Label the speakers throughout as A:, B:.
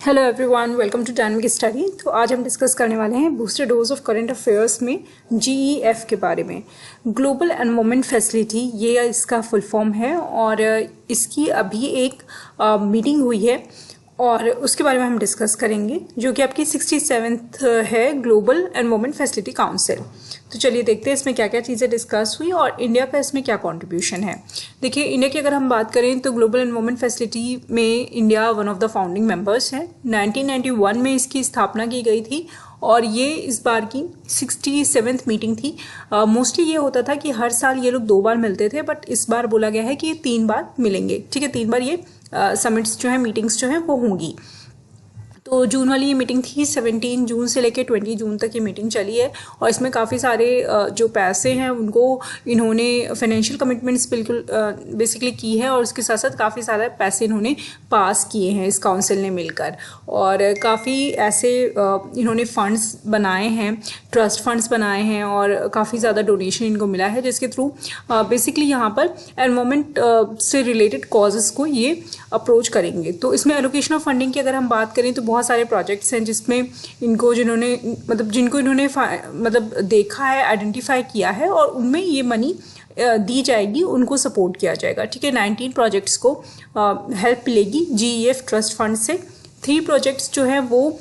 A: Hello everyone, welcome to dynamic study. तो आज हम डिस्कस करने वाले हैं booster dose of current affairs में GEF के बारे में। ग्लोबल एनवायरनमेंट फैसिलिटी ये इसका फुल फॉर्म है और इसकी अभी एक मीटिंग हुई है और उसके बारे में हम डिस्कस करेंगे, जो कि आपकी 67th है ग्लोबल एनवायरनमेंट फैसिलिटी काउंसिल। तो चलिए देखते हैं इसमें क्या क्या चीज़ें डिस्कस हुई और इंडिया का इसमें क्या कंट्रीब्यूशन है। देखिए, इंडिया की अगर हम बात करें तो ग्लोबल एनवायरनमेंट फैसिलिटी में India one of the founding members है। 1991 में इसकी स्थापना की गई थी और ये इस बार की 67th मीटिंग थी। मोस्टली ये होता था कि हर साल ये लोग 2 बार मिलते थे, बट इस बार बोला गया है कि ये 3 बार मिलेंगे। ठीक है, 3 बार ये समिट्स जो है, मीटिंग्स जो हैं वो होंगी। तो जून वाली ये मीटिंग थी, 17 जून से लेकर 20 जून तक ये मीटिंग चली है और इसमें काफ़ी सारे जो पैसे हैं उनको इन्होंने फाइनेंशियल कमिटमेंट्स बिल्कुल बेसिकली की है और उसके साथ साथ काफ़ी सारे पैसे इन्होंने पास किए हैं इस काउंसिल ने मिलकर। और काफ़ी ऐसे इन्होंने फंड्स बनाए हैं, ट्रस्ट फंड्स बनाए हैं और काफ़ी ज़्यादा डोनेशन इनको मिला है, जिसके थ्रू बेसिकली यहाँ पर एनवायरनमेंट से रिलेटेड कॉजेज़ को ये अप्रोच करेंगे। तो इसमें एलोकेशन ऑफ फंडिंग की अगर हम बात करें तो बहुत सारे प्रोजेक्ट्स हैं जिसमें जिनको इन्होंने देखा है, आइडेंटिफाई किया है और उनमें ये मनी दी जाएगी, उनको सपोर्ट किया जाएगा। ठीक है, 19 प्रोजेक्ट्स को हेल्प मिलेगी GEF ट्रस्ट फंड से। 3 प्रोजेक्ट्स जो हैं वो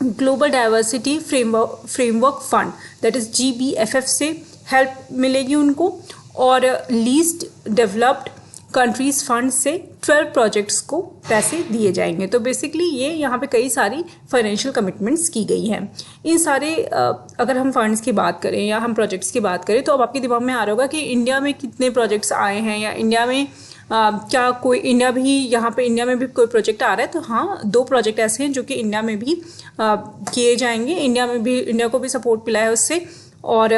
A: global diversity framework fund that is GBFF से हेल्प मिलेगी उनको, और लीस्ट डेवलप्ड कंट्रीज फंड से 12 प्रोजेक्ट्स को पैसे दिए जाएंगे। तो बेसिकली ये यहाँ पे कई सारी फाइनेंशियल कमिटमेंट्स की गई हैं। इन सारे अगर हम फंड्स की बात करें या हम प्रोजेक्ट्स की बात करें तो अब आपके दिमाग में आ रहा होगा कि इंडिया में कितने प्रोजेक्ट्स आए हैं या इंडिया में क्या कोई इंडिया में भी कोई प्रोजेक्ट आ रहा है। तो हाँ, 2 प्रोजेक्ट ऐसे हैं जो कि इंडिया में भी किए जाएंगे। इंडिया को भी सपोर्ट मिला है उससे। और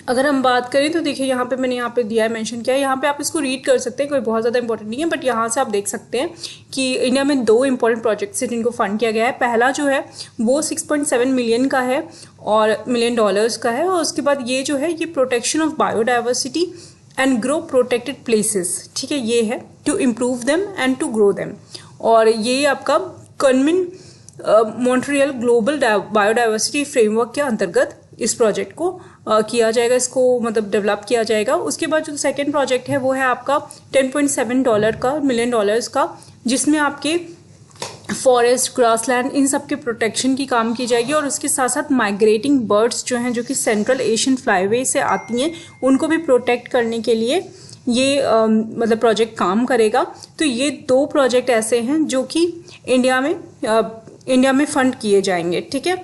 A: अगर हम बात करें तो देखिए, मैंने यहाँ पे दिया है, मेंशन किया है, यहाँ पे आप इसको रीड कर सकते हैं, कोई बहुत ज़्यादा इंपॉर्टेंट नहीं है, बट यहाँ से आप देख सकते हैं कि इंडिया में 2 इंपॉर्टेंट प्रोजेक्ट्स हैं जिनको फंड किया गया है। पहला जो है वो 6.7 मिलियन का है और $मिलियन का है, और उसके बाद ये जो है ये protection of biodiversity and grow protected places. ठीक है, ये है to improve them and to grow them. और ये आपका Kunming Montreal global biodiversity framework के अंतर्गत इस प्रोजेक्ट को किया जाएगा, इसको डेवलप किया जाएगा। उसके बाद जो सेकेंड प्रोजेक्ट है वो है आपका $10.7 $मिलियन का, जिसमें आपके फॉरेस्ट, ग्रासलैंड, इन सब के प्रोटेक्शन की काम की जाएगी। और उसके साथ साथ माइग्रेटिंग बर्ड्स जो हैं, जो कि सेंट्रल एशियन फ्लाईवे से आती हैं, उनको भी प्रोटेक्ट करने के लिए ये प्रोजेक्ट काम करेगा। तो ये 2 प्रोजेक्ट ऐसे हैं जो कि इंडिया में फंड किए जाएंगे। ठीक है,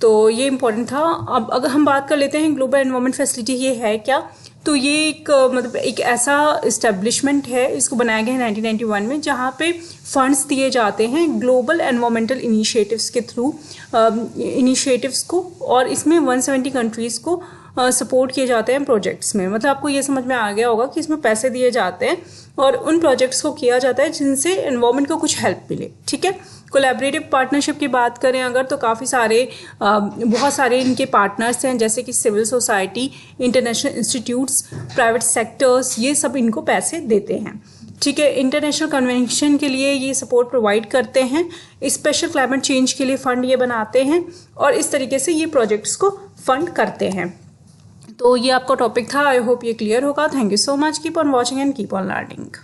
A: तो ये इम्पोर्टेंट था। अब अगर हम बात कर लेते हैं ग्लोबल एनवायरनमेंट फैसिलिटी ये है क्या, तो ये एक ऐसा इस्टेब्लिशमेंट है, इसको बनाया गया है 1991 में, जहाँ पे फंड्स दिए जाते हैं ग्लोबल एनवायरमेंटल इनिशिएटिव्स के थ्रू इनिशिएटिव्स को, और इसमें 170 कंट्रीज़ को सपोर्ट किए जाते हैं प्रोजेक्ट्स में। आपको ये समझ में आ गया होगा कि इसमें पैसे दिए जाते हैं और उन प्रोजेक्ट्स को किया जाता है जिनसे एनवायरनमेंट को कुछ हेल्प मिले। ठीक है, कोलैबोरेटिव पार्टनरशिप की बात करें अगर, तो काफ़ी सारे बहुत सारे इनके पार्टनर्स हैं, जैसे कि civil society, international institutes, private sectors, ये सब इनको पैसे देते हैं। ठीक है, इंटरनेशनल कन्वेंशन के लिए ये सपोर्ट प्रोवाइड करते हैं, स्पेशल क्लाइमेट चेंज के लिए फंड ये बनाते हैं और इस तरीके से ये प्रोजेक्ट्स को फंड करते हैं। तो ये आपका टॉपिक था। आई होप ये क्लियर होगा। Thank you so much. Keep on watching and keep on learning.